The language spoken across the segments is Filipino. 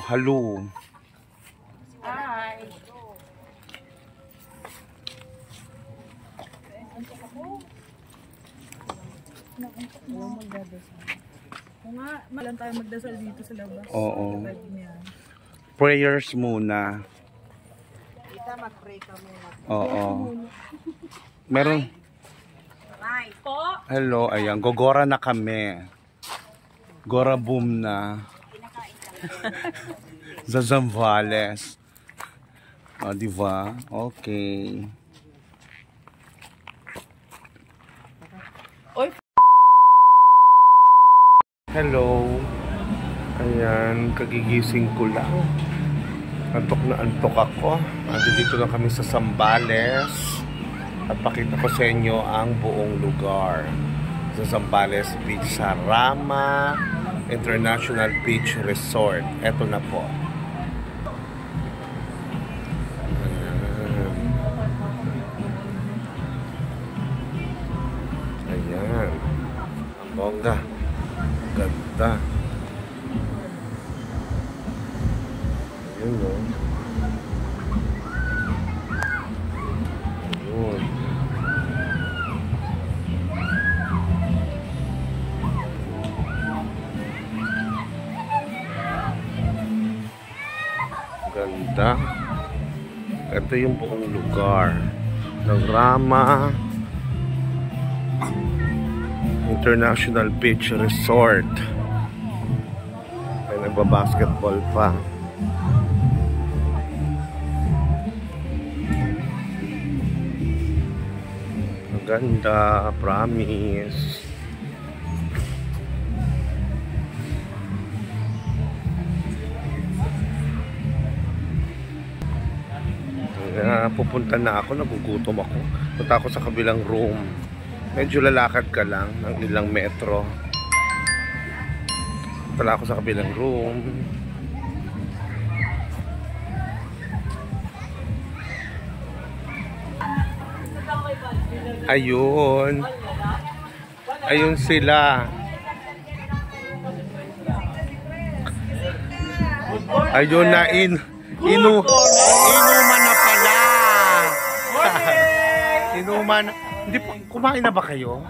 Hello. Hi. Kung nga, malang tayo magdasal dito sa labas. Oo. Prayers muna. Kita mag-pray ka muna. Oo. Meron. Hi. Po. Hello, ayan. Gogora na kami. Gora boom na. Sa Zambales. O, diba? Okay. Oy. Hello. Ayan, kagigising ko lang. Antok na antok ako. Dito na kami sa Zambales. At pakita ko sa inyo ang buong lugar. Sa Zambales Beach, sa Rama International Beach Resort. Eto na po. Ayan. Ang bongga. Ganda. Ayun, no? Ayun. Ganda. Ito yung buong lugar ng Rama International Beach Resort. Ay nagbabasketball pa. Ang ganda, promise. Pupunta na ako, nagugutom ako. Punta ako sa kabilang room. Medyo lalakad ka lang ng ilang metro. Punta ako sa kabilang room. Ayun. Ayun sila. Ayun na inuman na pala. Inuman. Hindi po, kumain na ba kayo?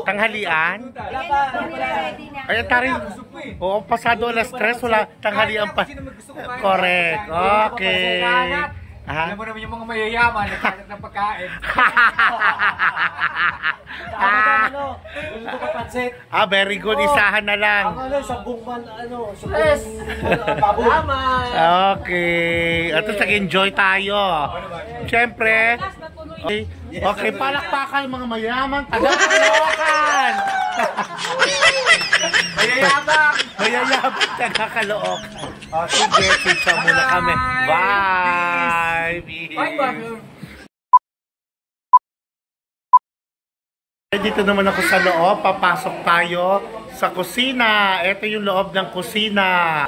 Tanghalian? Ay, tarin. Oo, pasado alas 3, wala tanghalian pa. Correct. Okay. Alam mo naman yung mga mayayaman, nagkakit ng pagkain. Very good. Isahan na lang. Okay. At nag-enjoy tayo. Siyempre. Okay, palakpakan mga mayaman. Taga-Caloocan. Mayayabang taga-Caloocan. Sige, pizza muna kami. Bye. Dito naman ako sa loob. Papasok tayo sa kusina. Ito yung loob ng kusina.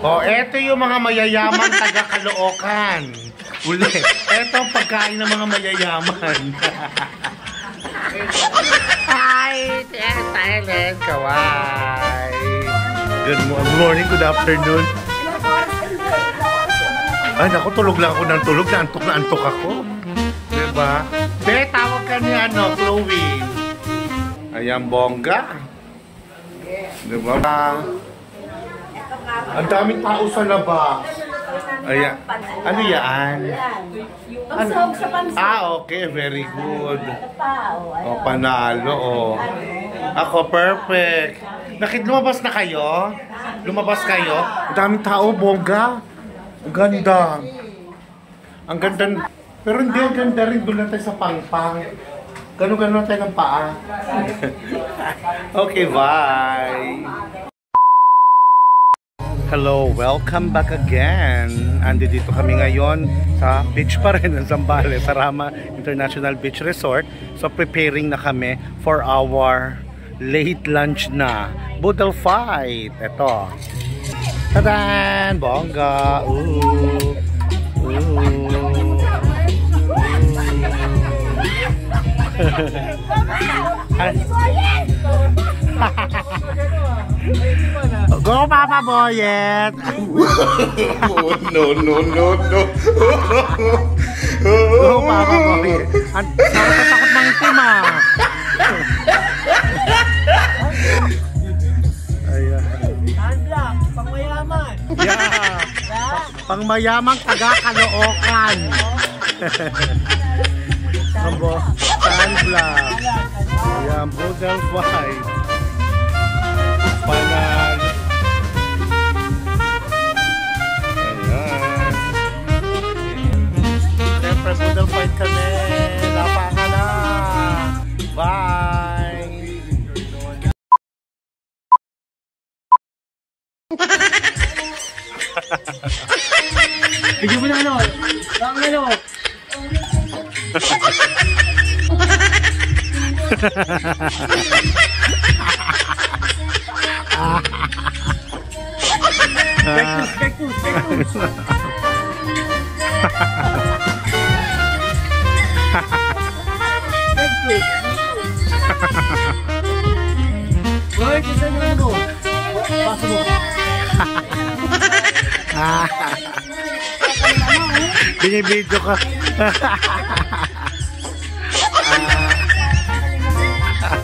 Ito yung mga mayayaman taga-Caloocan. Uli. Ito ang pagkain ng mga mayayaman. Hi! Thailand! Kawai! Good morning, good afternoon. Ay, naku, tulog lang ako ng tulog. Na antok ako. Diba? Be, tawag ka niya, Chloe. Ayan, bongga. Diba? Ang daming tao sa labas. Ayan. Ano yan? Pagsahog sa pansa. Okay. Very good. Panalo, Ako, perfect. Lumabas na kayo? Lumabas kayo? Ang daming tao, bongga. Ang ganda. Ang ganda. Pero hindi, ang ganda rin. Doon lang tayo sa pangpang. Gano'n tayo ng paa. Okay, bye. Hello, welcome back again. Andito kami ngayon sa beach pa rin ng Zambales, sa Rama International Beach Resort. So preparing na kami for our late lunch na. Boodle fight. Ito. Tadan! Bongga! Ooh! Go, Papa Boyet! No. Go, Papa Boyet. Takot ng itim, ah. Ayan. Unblock, pangmayaman. Yeah. Pangmayamang taga-Caloocan. Ambo, sunblock. Ayan, Boodle Fight. Panal. Ayan. Siyempre, Boodle Fight kami. Napaka na. Bye! Bigyan mo na ano? Ang ano? Cactus. Hoy, kita mo ano? Paso mo. Binibidyo ka.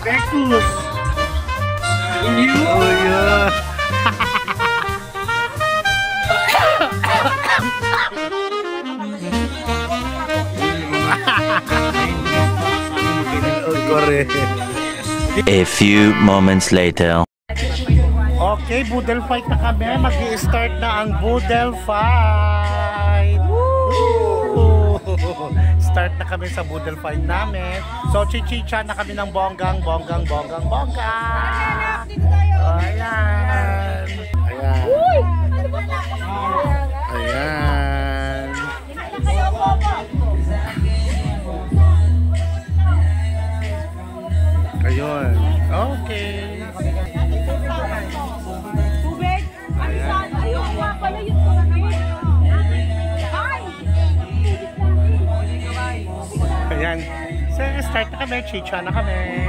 Cactus. Oh, yeah. A few moments later. Okay, Boodle Fight na kami. Mag-i-start na ang Boodle Fight. Woo! Start na kami sa Boodle Fight namin. So, chichicha na kami ng bonggang. Ayan. Ayan. Ayun. Okay. Tubig? Ayun nga pala yung tubig. Ayan. So, start na kami. Chicha na kami.